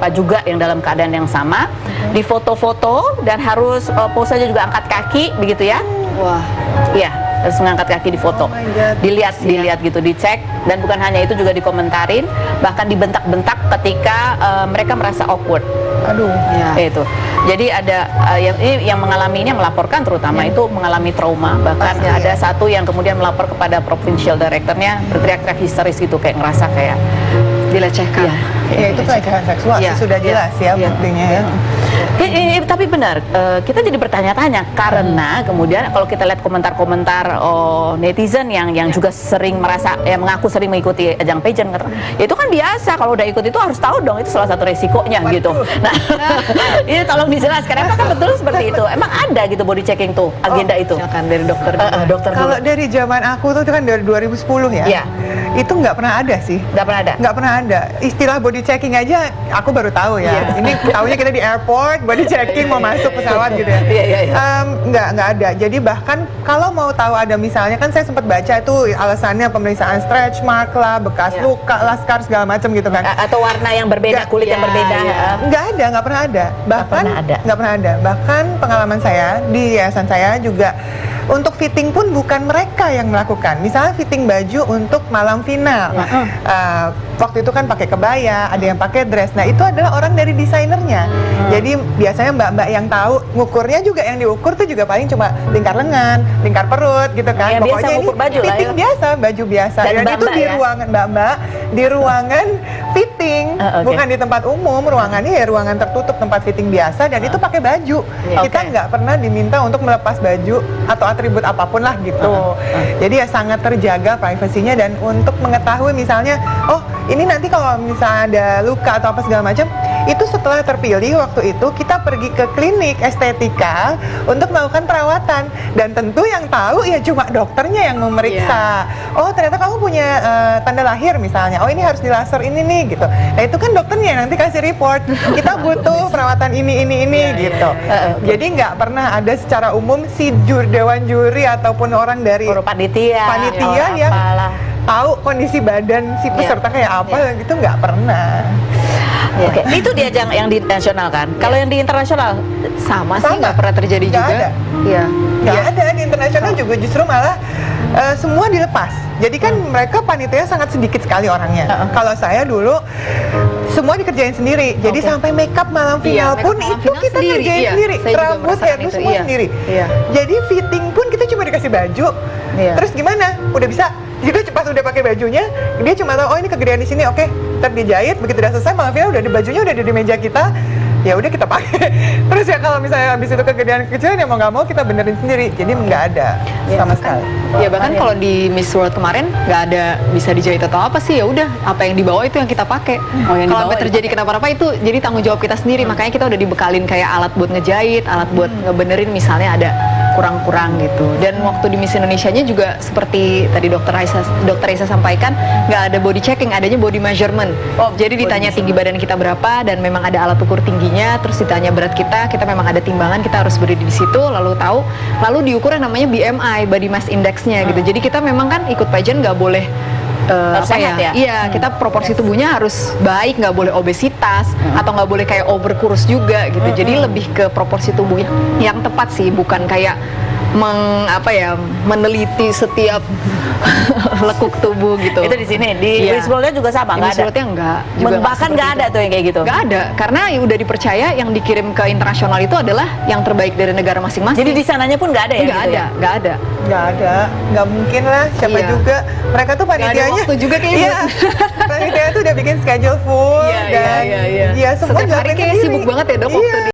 beberapa juga yang dalam keadaan yang sama, di foto-foto dan harus posenya juga angkat kaki begitu ya. Wah, iya, harus mengangkat kaki di foto. Dilihat gitu, dicek, dan bukan hanya itu juga dikomentarin, bahkan dibentak-bentak ketika mereka merasa awkward. aduh, ya. Itu. Jadi ada yang mengalaminya melaporkan, terutama itu mengalami trauma. Bahkan Pasti, ada ya. satu yang kemudian melapor kepada provincial directornya, berteriak-teriak histeris gitu, kayak ngerasa kayak Dilecehkan. Iya. Ya itu pelecehan seksual Iya. sih, sudah jelas ya buktinya ya. Tapi benar, kita jadi bertanya-tanya karena kemudian kalau kita lihat komentar-komentar netizen yang juga sering merasa, mengaku sering mengikuti ajang pageant, itu kan biasa, kalau udah ikut itu harus tahu dong, itu salah satu resikonya gitu. Nah, ini tolong dijelaskan, apakah betul seperti itu? Emang ada gitu body checking tuh, agenda itu? Silakan dari dokter. Dokter Kalau dulu. dari zaman aku tuh kan dari 2010 ya. Iya. Itu nggak pernah ada sih. Nggak pernah ada? Nggak pernah ada. Istilah body checking aja aku baru tahu ya. Iya. Ini tahunya kita di airport body checking mau masuk pesawat gitu ya. Iya. Nggak ada. Jadi bahkan kalau mau tahu ada misalnya, kan saya sempat baca itu alasannya pemeriksaan stretch mark lah, bekas luka lah, scar segala macam gitu kan. Atau warna yang berbeda, kulit yang berbeda. Nggak ada, nggak pernah ada. Bahkan nggak pernah ada. Bahkan pengalaman saya di yayasan saya juga, untuk fitting pun bukan mereka yang melakukan. Misalnya fitting baju untuk malam final. Waktu itu kan pakai kebaya, ada yang pakai dress. Nah itu adalah orang dari desainernya. Jadi biasanya mbak-mbak yang tahu, ngukurnya juga yang diukur tuh juga paling cuma lingkar lengan, lingkar perut gitu kan. Ya, Pokoknya biasa ini ngukur baju fitting lah, ya. biasa, baju biasa. Dan Dan itu mbak-mbak di ya? ruangan mbak-mbak, di ruangan fitting, Okay. bukan di tempat umum. Ruangannya ya ruangan tertutup, tempat fitting biasa, dan itu pakai baju. Kita Okay. nggak pernah diminta untuk melepas baju atau atribut apapun lah gitu. Jadi ya sangat terjaga privasinya, dan untuk mengetahui misalnya, oh ini nanti kalau misalnya ada luka atau apa segala macam, itu setelah terpilih waktu itu kita pergi ke klinik estetika untuk melakukan perawatan, dan tentu yang tahu ya cuma dokternya yang memeriksa. Oh ternyata kamu punya tanda lahir misalnya, oh ini harus dilaser ini nih gitu. Nah itu kan dokternya yang nanti kasih report, kita butuh perawatan ini gitu. Jadi nggak pernah ada secara umum si dewan juri ataupun orang dari panitia yang tahu kondisi badan si peserta kayak apa gitu, nggak pernah. Oke, itu di ajang yang di nasional kan? Kalau yang di internasional Sama sih, nggak pernah terjadi Nggak juga. ada. Iya. Nggak ada, di internasional juga justru malah semua dilepas. Jadi kan mereka panitia sangat sedikit sekali orangnya. Kalau saya dulu semua dikerjain sendiri. Jadi sampai makeup malam final pun makeup malam itu final kita sendiri, kerjain iya. sendiri. Saya juga Rambut, merasakan hairdo itu, semua iya. sendiri. Iya. Jadi fitting pun kita cuma dikasih baju. Terus gimana? Udah bisa. Kita pas udah pakai bajunya, dia cuma tahu oh ini kegedean di sini, oke. Ntar dijahit, begitu udah selesai malam final udah di bajunya udah di meja kita. Ya udah kita pakai. Terus ya kalau misalnya habis itu kegedean kecil ya mau nggak mau kita benerin sendiri. Jadi nggak ada sama sekali. Ya bahkan kalau di Miss World kemarin nggak ada bisa dijahit atau apa sih, ya udah apa yang dibawa itu yang kita pakai. Kalau sampai terjadi kenapa-napa itu jadi tanggung jawab kita sendiri. Makanya kita udah dibekalin kayak alat buat ngejahit, alat buat ngebenerin misalnya ada kurang-kurang gitu. Dan waktu di Miss Indonesia-nya juga seperti tadi Dokter Raisa sampaikan, nggak ada body checking, adanya body measurement. Jadi ditanya tinggi badan kita berapa dan memang ada alat ukur tingginya, terus ditanya berat kita memang ada timbangan, kita harus berdiri di situ, lalu diukur yang namanya BMI, body mass index-nya gitu. Jadi kita memang kan ikut pageant nggak boleh sehat ya? Iya, kita proporsi tubuhnya harus baik, nggak boleh obesitas atau nggak boleh kayak over kurus juga gitu. Jadi lebih ke proporsi tubuh yang tepat sih, bukan kayak meneliti setiap lekuk tubuh gitu. Itu di sini, di Miss World-nya juga sama, nggak ada? Miss World-nya nggak. Juga Bahkan nggak ada tuh yang kayak gitu? Nggak ada, karena udah dipercaya yang dikirim ke internasional itu adalah yang terbaik dari negara masing-masing. Jadi di sananya pun nggak ada ya? Nggak gitu ada, ya? nggak ada. Nggak ada, nggak mungkin lah. Siapa juga? Mereka tuh Nggak ada panitianya. waktu juga kayak Iya, panitia tuh udah bikin schedule full. Iya. Ya semua Setiap hari jalanin kayak sendiri. sibuk banget ya dok Iya. waktu di